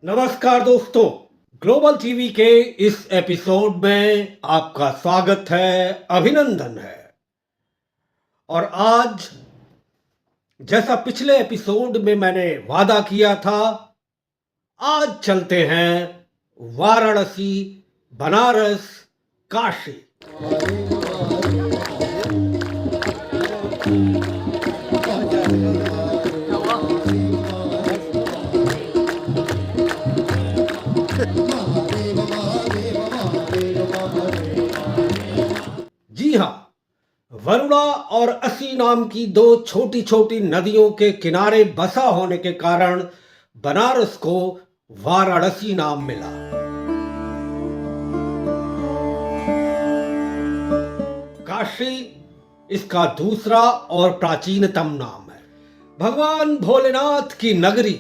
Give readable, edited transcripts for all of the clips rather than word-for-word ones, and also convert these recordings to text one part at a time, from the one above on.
नमस्कार दोस्तों, global TV के इस एपिसोड में आपका स्वागत है, अभिनंदन है। और आज जैसा पिछले एपिसोड में मैंने वादा किया था, आज चलते हैं वाराणसी, बनारस, काशी। जी हाँ, वरुणा और असी नाम की दो छोटी छोटी नदियों के किनारे बसा होने के कारण बनारस को वाराणसी नाम मिला। काशी इसका दूसरा और प्राचीनतम नाम है। भगवान भोलेनाथ की नगरी,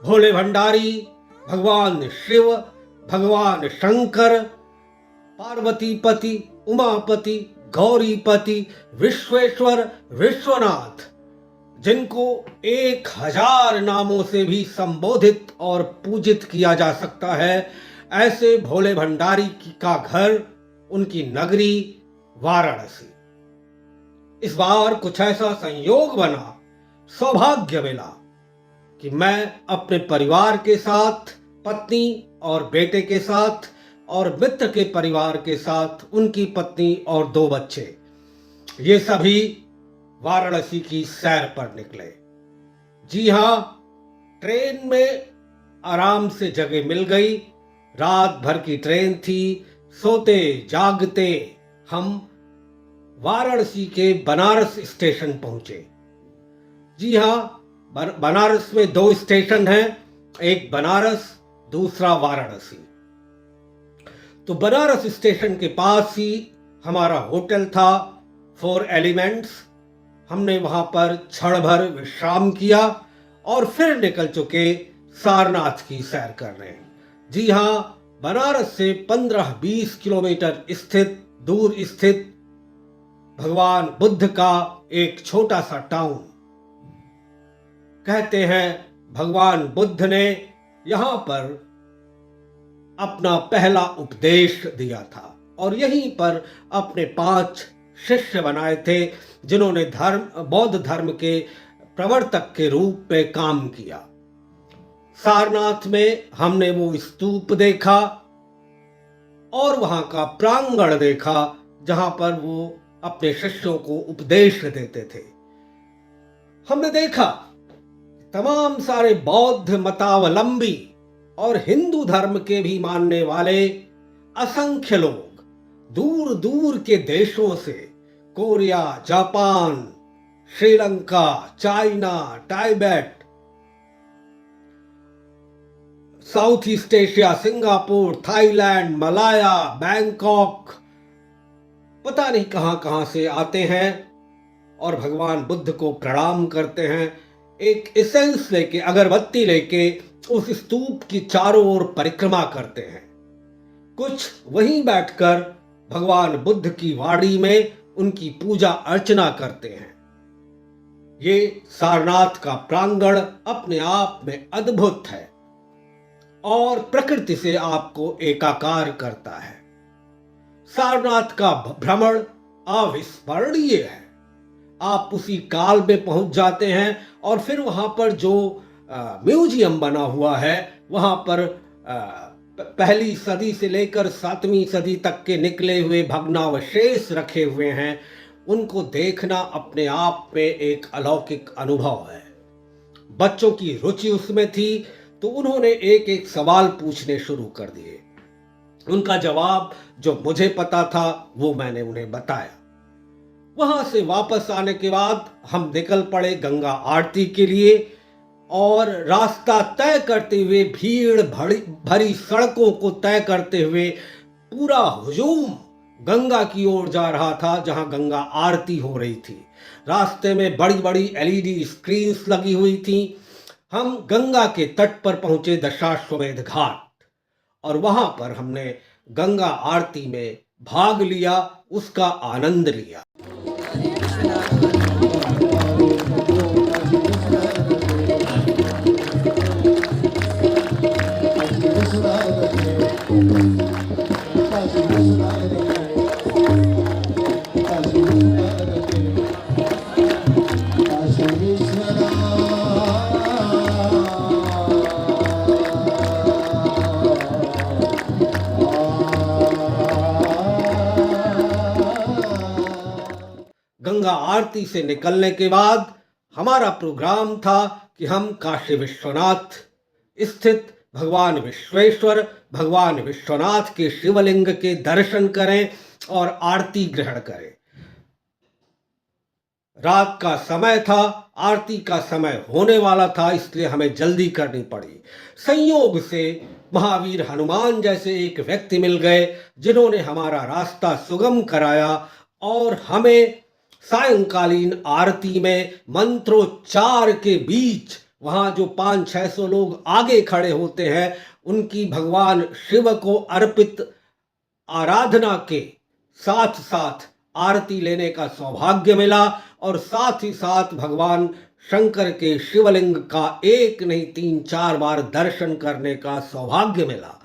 भोले भंडारी, भगवान शिव, भगवान शंकर, पार्वतीपति, उमापति, गौरीपति, विश्वेश्वर, विश्वनाथ, जिनको 1000 नामों से भी संबोधित और पूजित किया जा सकता है, ऐसे भोले भंडारी का घर, उनकी नगरी वाराणसी। इस बार कुछ ऐसा संयोग बना, सौभाग्य मिला कि मैं अपने परिवार के साथ, पत्नी और बेटे के साथ और मित्र के परिवार के साथ, उनकी पत्नी और 2 बच्चे, ये सभी वाराणसी की सैर पर निकले। जी हां, ट्रेन में आराम से जगह मिल गई। रात भर की ट्रेन थी। सोते जागते हम वाराणसी के बनारस स्टेशन पहुंचे। जी हां, बनारस में 2 स्टेशन हैं, एक बनारस, दूसरा वाराणसी। तो बनारस स्टेशन के पास ही हमारा होटल था, 4 एलिमेंट्स। हमने वहां पर क्षण भर विश्राम किया और फिर निकल चुके सारनाथ की सैर करने। जी हां, बनारस से 15-20 किलोमीटर दूर स्थित भगवान बुद्ध का एक छोटा सा टाउन। कहते हैं भगवान बुद्ध ने यहां पर अपना पहला उपदेश दिया था और यहीं पर अपने 5 शिष्य बनाए थे, जिन्होंने बौद्ध धर्म के प्रवर्तक के रूप में काम किया। सारनाथ में हमने वो स्तूप देखा और वहां का प्रांगण देखा, जहां पर वो अपने शिष्यों को उपदेश देते थे। हमने देखा तमाम सारे बौद्ध मतावलंबी और हिंदू धर्म के भी मानने वाले असंख्य लोग दूर दूर के देशों से, Korea, Japan, Sri Lanka, China, Tibet, South East Asia, Singapore, Thailand, Malaya, Bangkok, पता नहीं कहां कहां से आते हैं और भगवान बुद्ध को प्रणाम करते हैं। एक एसेंस लेके, अगरबत्ती लेके उस स्तूप की चारों ओर परिक्रमा करते हैं। कुछ वहीं बैठकर भगवान बुद्ध की वाड़ी में उनकी पूजा अर्चना करते हैं। ये सारनाथ का प्रांगण अपने आप में अद्भुत है और प्रकृति से आपको एकाकार करता है। सारनाथ का भ्रमण अविस्मरणीय है। आप उसी काल में पहुंच जाते हैं और फिर वहां पर जो म्यूजियम बना हुआ है, वहां पर पहली सदी से लेकर 7वीं सदी तक के निकले हुए भग्नावशेष रखे हुए हैं। उनको देखना अपने आप में एक अलौकिक अनुभव है। बच्चों की रुचि उसमें थी, तो उन्होंने एक एक सवाल पूछने शुरू कर दिए। उनका जवाब जो मुझे पता था वो मैंने उन्हें बताया। वहां से वापस आने के बाद हम निकल पड़े गंगा आरती के लिए और रास्ता तय करते हुए, भीड़ भरी सड़कों को तय करते हुए, पूरा हुजूम गंगा की ओर जा रहा था, जहां गंगा आरती हो रही थी। रास्ते में बड़ी बड़ी LED स्क्रीन्स लगी हुई थी। हम गंगा के तट पर पहुंचे, दशाश्वमेध घाट, और वहां पर हमने गंगा आरती में भाग लिया, उसका आनंद लिया। गंगा आरती से निकलने के बाद हमारा प्रोग्राम था कि हम काशी विश्वनाथ स्थित भगवान विश्वेश्वर, भगवान विश्वनाथ के शिवलिंग के दर्शन करें और आरती ग्रहण करें। रात का समय था, आरती का समय होने वाला था, इसलिए हमें जल्दी करनी पड़ी। संयोग से महावीर हनुमान जैसे एक व्यक्ति मिल गए जिन्होंने हमारा रास्ता सुगम कराया और हमें सायंकालीन आरती में मंत्रोच्चार के बीच, वहां जो 500-600 लोग आगे खड़े होते हैं, उनकी भगवान शिव को अर्पित आराधना के साथ साथ आरती लेने का सौभाग्य मिला और साथ ही साथ भगवान शंकर के शिवलिंग का एक नहीं 3-4 बार दर्शन करने का सौभाग्य मिला।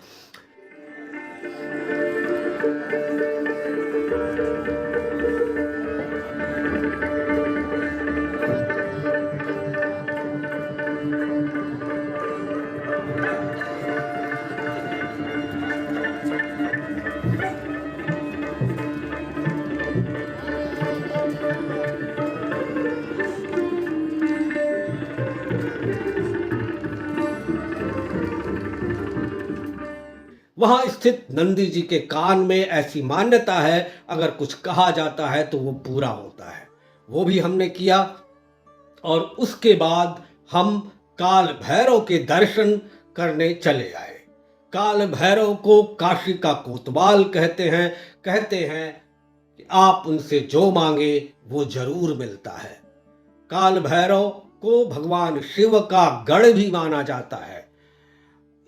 वहां स्थित नंदी जी के कान में ऐसी मान्यता है, अगर कुछ कहा जाता है तो वो पूरा होता है। वो भी हमने किया और उसके बाद हम काल भैरव के दर्शन करने चले आए। काल भैरव को काशी का कोतवाल कहते हैं कि आप उनसे जो मांगे वो जरूर मिलता है। काल भैरव को भगवान शिव का गढ़ भी माना जाता है,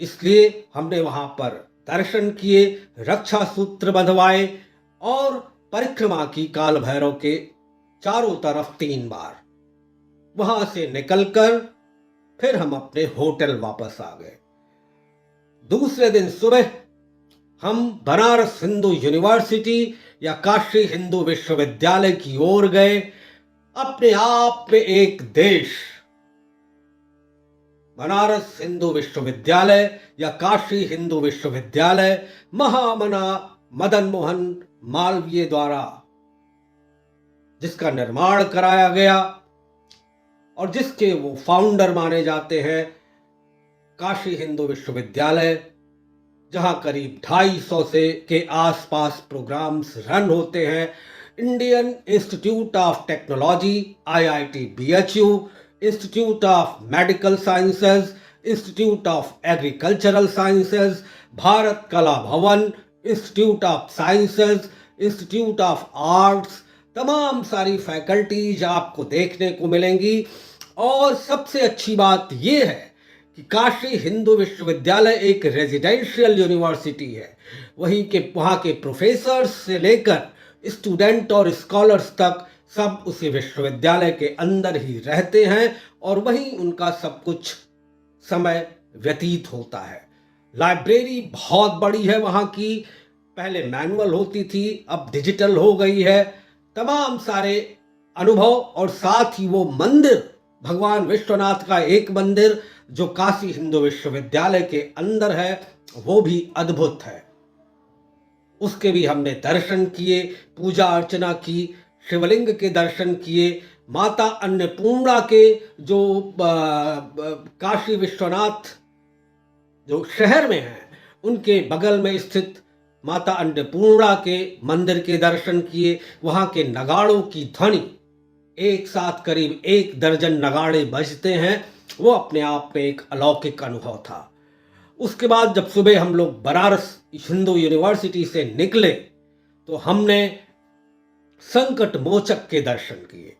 इसलिए हमने वहां पर दर्शन किए, रक्षा सूत्र बंधवाए और परिक्रमा की काल भैरव के चारों तरफ 3 बार। वहां से निकलकर फिर हम अपने होटल वापस आ गए। दूसरे दिन सुबह हम बनारस हिंदू यूनिवर्सिटी या काशी हिंदू विश्वविद्यालय की ओर गए। अपने आप में एक देश, बनारस हिंदू विश्वविद्यालय या काशी हिंदू विश्वविद्यालय महामना मदन मोहन मालवीय द्वारा जिसका निर्माण कराया गया और जिसके वो फाउंडर माने जाते हैं, काशी हिंदू विश्वविद्यालय, जहां करीब 250 से के आसपास प्रोग्राम्स रन होते हैं। Indian institute of technology IIT BHU, institute of medical sciences, institute of agricultural sciences, Bharat कला भवन, institute of sciences, institute of arts, तमाम सारी फैकल्टीज आपको देखने को मिलेंगी। और सबसे अच्छी बात यह है कि काशी हिंदू विश्वविद्यालय एक रेजिडेंशियल यूनिवर्सिटी है। वहाँ के प्रोफेसर्स से लेकर स्टूडेंट और स्कॉलर्स तक सब उसी विश्वविद्यालय के अंदर ही रहते हैं और वहीं उनका सब कुछ समय व्यतीत होता है। लाइब्रेरी बहुत बड़ी है वहाँ की, पहले मैनुअल होती थी, अब डिजिटल हो गई है। तमाम सारे अनुभव और साथ ही वो मंदिर, भगवान विश्वनाथ का एक मंदिर जो काशी हिंदू विश्वविद्यालय के अंदर है, वो भी अद्भुत है। उसके भी हमने दर्शन किए, पूजा अर्चना की, शिवलिंग के दर्शन किए। माता अन्नपूर्णा के जो काशी विश्वनाथ जो शहर में है, उनके बगल में स्थित माता अन्नपूर्णा के मंदिर के दर्शन किए। वहां के नगाड़ों की ध्वनि, एक साथ करीब 1 दर्जन नगाड़े बजते हैं, वो अपने आप में एक अलौकिक अनुभव था। उसके बाद जब सुबह हम लोग बनारस हिंदू यूनिवर्सिटी से निकले तो हमने संकट मोचक के दर्शन किए।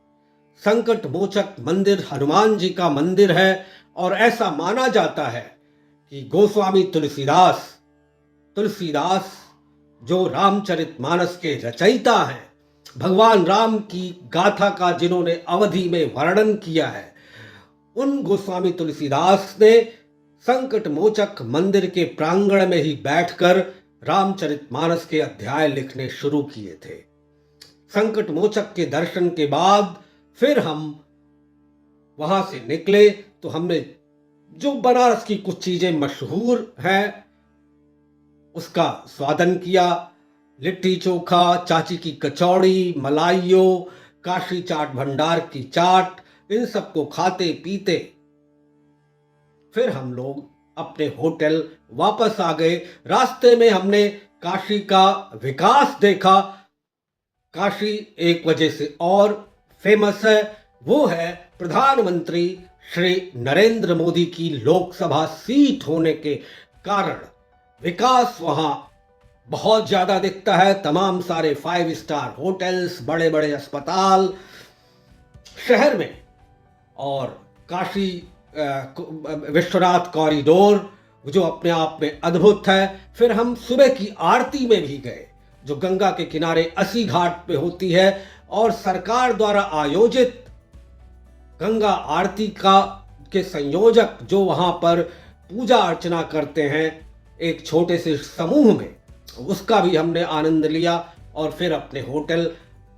संकट मोचक मंदिर हनुमान जी का मंदिर है और ऐसा माना जाता है कि गोस्वामी तुलसीदास जो रामचरितमानस के रचयिता हैं, भगवान राम की गाथा का जिन्होंने अवधि में वर्णन किया है, उन गोस्वामी तुलसीदास ने संकट मोचक मंदिर के प्रांगण में ही बैठकर रामचरितमानस के अध्याय लिखने शुरू किए थे। संकट मोचक के दर्शन के बाद फिर हम वहां से निकले तो हमने जो बनारस की कुछ चीजें मशहूर हैं उसका स्वादन किया। लिट्टी चोखा, चाची की कचौड़ी, मलाइयो, काशी चाट भंडार की चाट, इन सबको खाते पीते फिर हम लोग अपने होटल वापस आ गए। रास्ते में हमने काशी का विकास देखा। काशी एक वजह से और फेमस है, वो है प्रधानमंत्री श्री नरेंद्र मोदी की लोकसभा सीट होने के कारण विकास वहां बहुत ज्यादा दिखता है। तमाम सारे 5 स्टार होटल्स, बड़े बड़े अस्पताल शहर में, और काशी विश्वनाथ कॉरिडोर जो अपने आप में अद्भुत है। फिर हम सुबह की आरती में भी गए जो गंगा के किनारे अस्सी घाट पे होती है, और सरकार द्वारा आयोजित गंगा आरती के संयोजक जो वहां पर पूजा अर्चना करते हैं एक छोटे से समूह में, उसका भी हमने आनंद लिया। और फिर अपने होटल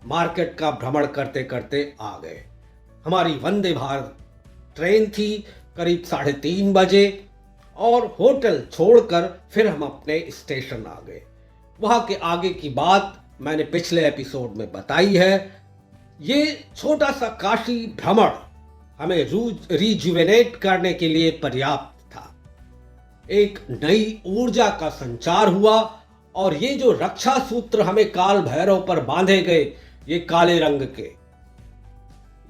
मार्केट का भ्रमण करते करते आ गए। हमारी वंदे भारत ट्रेन थी करीब 3:30 बजे, और होटल छोड़कर फिर हम अपने स्टेशन आ गए। वहां के आगे की बात मैंने पिछले एपिसोड में बताई है। ये छोटा सा काशी भ्रमण हमें रिजुवेनेट करने के लिए पर्याप्त था। एक नई ऊर्जा का संचार हुआ, और ये जो रक्षा सूत्र हमें काल भैरव पर बांधे गए, ये काले रंग के,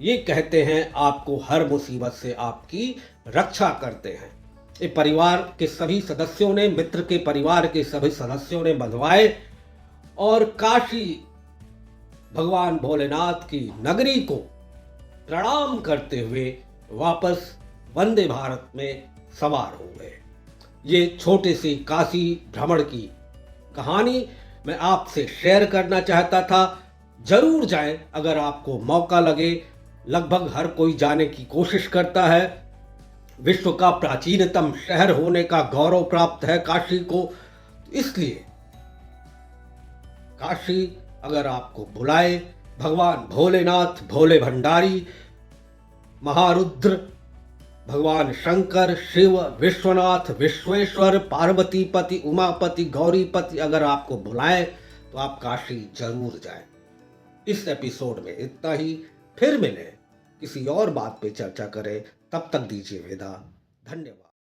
ये कहते हैं आपको हर मुसीबत से आपकी रक्षा करते हैं। ये परिवार के सभी सदस्यों ने, मित्र के परिवार के सभी सदस्यों ने बंधवाए, और काशी भगवान भोलेनाथ की नगरी को प्रणाम करते हुए वापस वंदे भारत में सवार हो गए। ये छोटे से काशी भ्रमण की कहानी मैं आपसे शेयर करना चाहता था। जरूर जाएं अगर आपको मौका लगे। लगभग हर कोई जाने की कोशिश करता है। विश्व का प्राचीनतम शहर होने का गौरव प्राप्त है काशी को, इसलिए काशी अगर आपको बुलाए, भगवान भोलेनाथ, भोले भंडारी, महारुद्र, भगवान शंकर, शिव, विश्वनाथ, विश्वेश्वर, पार्वतीपति, उमापति, गौरीपति अगर आपको बुलाएं तो आप काशी जरूर जाएं। इस एपिसोड में इतना ही। फिर मिले, किसी और बात पे चर्चा करें। तब तक दीजिए विदा। धन्यवाद।